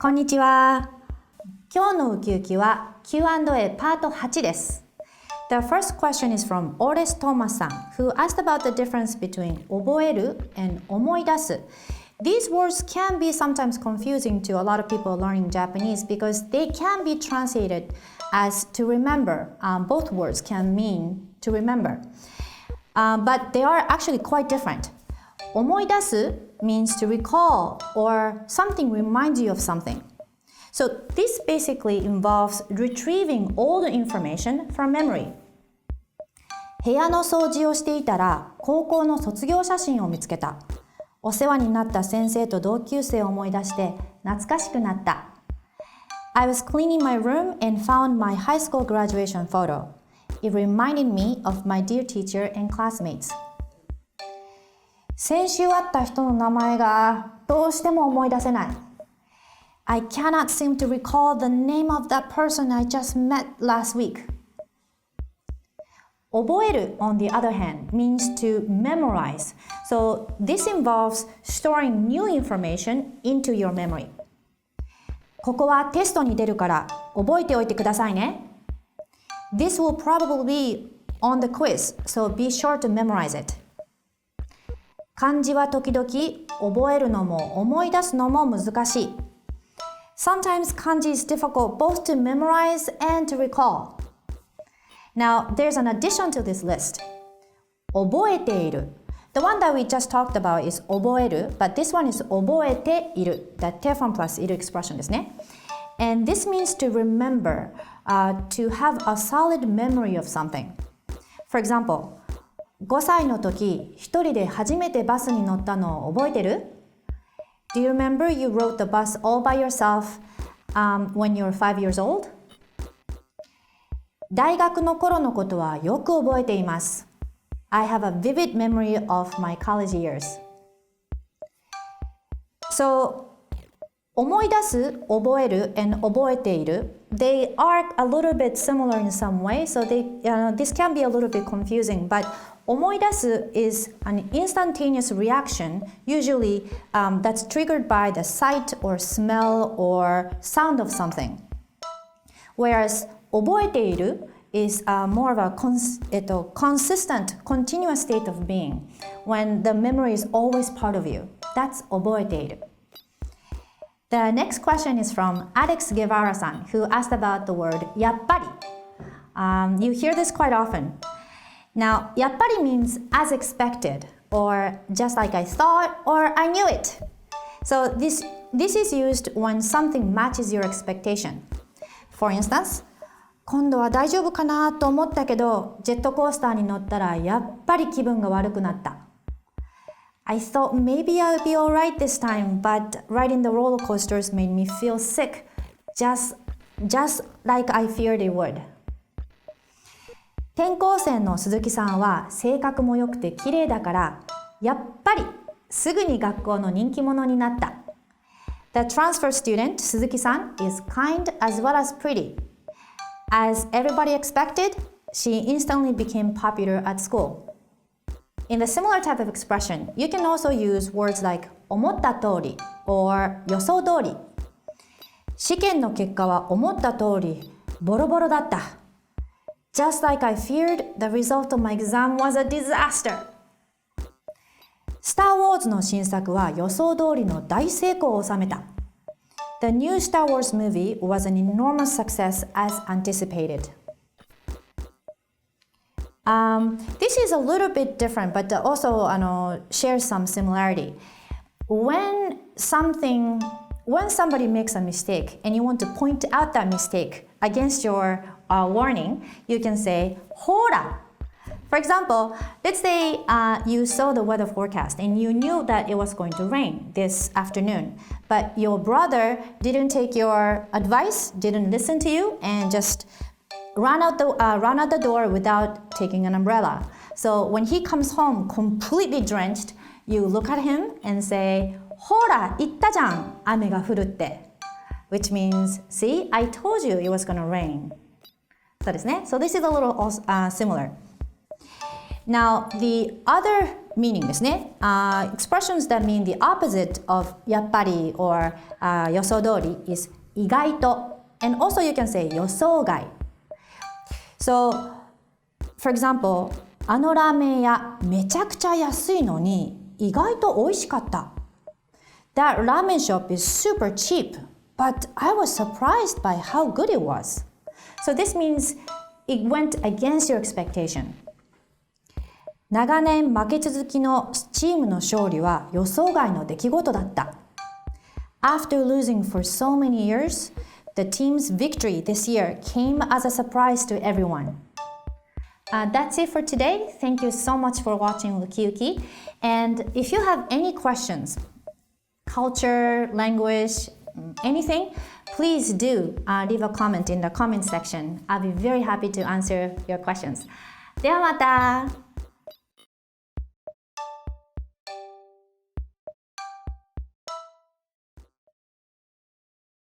こんにちは。今日のウキウキは Q&A パート8です。The first question is from Ores Thomas-san, who asked about the difference between 覚える and 思い出す。These words can be sometimes confusing to a lot of people learning Japanese because they can be translated as to remember. Both words can mean to remember. But they are actually quite different. 思い出す means to recall or something reminds you of something. So this basically involves retrieving old information from memory. 部屋の掃除をしていたら高校の卒業写真を見つけた。お世話になった先生と同級生を思い出して懐かしくなった。I was cleaning my room and found my high school graduation photo. It reminded me of my dear teacher and classmates. 先週会った人の名前がどうしても思い出せない。I cannot seem to recall the name of that person I just met last week. 覚える on the other hand, means to memorize. So this involves storing new information into your memory. ここはテストに出るから覚えておいてくださいね。This will probably be on the quiz, so be sure to memorize it. 漢字は時々覚えるのも思い出すのも難しい。Sometimes kanji is difficult both to memorize and to recall. Now, there's an addition to this list. 覚えている。The one that we just talked about is 覚える, but this one is 覚えている。The テフォン plus いる expression ですね。And this means to remember, to have a solid memory of something. For example, 5歳の時、一人で初めてバスに乗ったのを覚えてる? Do you remember you rode the bus all by yourself when you were 5 years old? 大学の頃のことはよく覚えています。I have a vivid memory of my college years. So, 思い出す、覚える and 覚えている they are a little bit similar in some way, so this can be a little bit confusing, but 思い出す is an instantaneous reaction, usually that's triggered by the sight or smell or sound of something. Whereas 覚えている is more of a consistent, continuous state of being when the memory is always part of you. That's 覚えている. The next question is from Alex Guevara-san, who asked about the word やっぱり. You hear this quite often. Now, やっぱり means as expected, or just like I thought, or I knew it. So this is used when something matches your expectation. For instance, 今度は大丈夫かなと思ったけど、ジェットコースターに乗ったらやっぱり気分が悪くなった。I thought maybe I'll be alright this time, but riding the roller coasters made me feel sick, just like I feared it would. 転校生の鈴木さんは性格も良くて綺麗だから、やっぱりすぐに学校の人気者になった。The transfer student, Suzuki-san, is kind as well as pretty. As everybody expected, she instantly became popular at school. In the similar type of expression, you can also use words like 思った通り or 予想通り。試験の結果は思った通りボロボロだった。Just like I feared, the result of my exam was a disaster. Star Wars の新作は予想通りの大成功を収めた。The new Star Wars movie was an enormous success as anticipated. This is a little bit different, but also shares some similarity. When somebody makes a mistake and you want to point out that mistake against your warning, you can say, ほら! For example, let's say you saw the weather forecast and you knew that it was going to rain this afternoon, but your brother didn't take your advice, didn't listen to you, and just run out the door without taking an umbrella. So when he comes home completely drenched, you look at him and say, ほら、言ったじゃん、雨が降るって。Which means, see, I told you it was going to rain. そうですね。So this is a little similar. Now, the other meaning ですね。expressions that mean the opposite of やっぱり or 予想通り is 意外と and also you can say 予想外。So, for example, あのラーメン屋めちゃくちゃ安いのに意外と美味しかった。That ramen shop is super cheap, but I was surprised by how good it was. So this means it went against your expectation. 長年負け続きのチームの勝利は予想外の出来事だった。After losing for so many years, the team's victory this year came as a surprise to everyone. That's it for today. Thank you so much for watching Uki Uki. And if you have any questions, culture, language, anything, please do leave a comment in the comment section. I'll be very happy to answer your questions. ではまた。